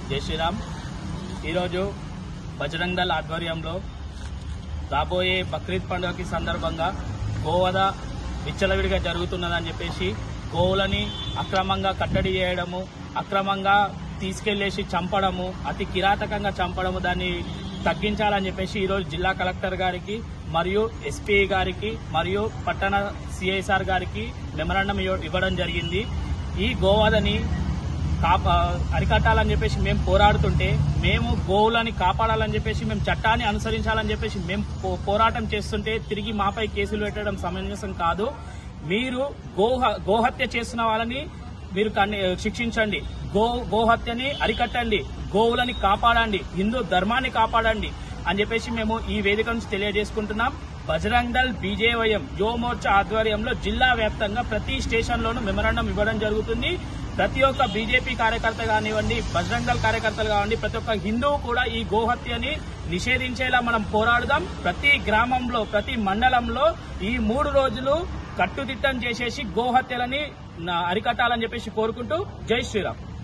జై శ్రీరామ్. ఈరోజు బజరంగ్ దళ్ ఆధ్వర్యంలో రాబోయే బక్రీద్ పండుగకి సందర్భంగా గోవధ విచ్చలవిడిగా జరుగుతున్నదని చెప్పేసి గోవులని అక్రమంగా కట్టడి చేయడము, అక్రమంగా తీసుకెళ్లేసి చంపడము, అతి కిరాతకంగా చంపడము, దాన్ని తగ్గించాలని చెప్పేసి ఈరోజు జిల్లా కలెక్టర్ గారికి మరియు ఎస్పీ గారికి మరియు పట్టణ సిఐసార్ గారికి మెమరాండం ఇవ్వడం జరిగింది. ఈ గోవధని అరికట్టాలని చెప్పేసి మేము పోరాడుతుంటే, మేము గోవులని కాపాడాలని చెప్పేసి, మేము చట్టాన్ని అనుసరించాలని చెప్పేసి మేము పోరాటం చేస్తుంటే తిరిగి మాపై కేసులు పెట్టడం సమంజసం కాదు. మీరు గోహత్య చేస్తున్న వాళ్ళని మీరు శిక్షించండి, గోహత్యని అరికట్టండి, గోవులని కాపాడండి, హిందూ ధర్మాన్ని కాపాడండి అని చెప్పేసి మేము ఈ వేదిక నుంచి తెలియజేసుకుంటున్నాం. బజరంగ్ దళ్ బీజేవైఎం యువ మోర్చా ఆధ్వర్యంలో జిల్లా వ్యాప్తంగా ప్రతి స్టేషన్లోనూ మెమరాండం ఇవ్వడం జరుగుతుంది. ప్రతి ఒక్క బీజేపీ కార్యకర్త కానివ్వండి, బజరంగ్ దళ్ కార్యకర్తలు కానివ్వండి, ప్రతి ఒక్క హిందువు కూడా ఈ గోహత్యని నిషేధించేలా మనం పోరాడుదాం. ప్రతి గ్రామంలో, ప్రతి మండలంలో ఈ 3 రోజులు కట్టుదిట్టం చేసేసి గోహత్యలని అరికట్టాలని చెప్పేసి కోరుకుంటూ జై శ్రీరామ్.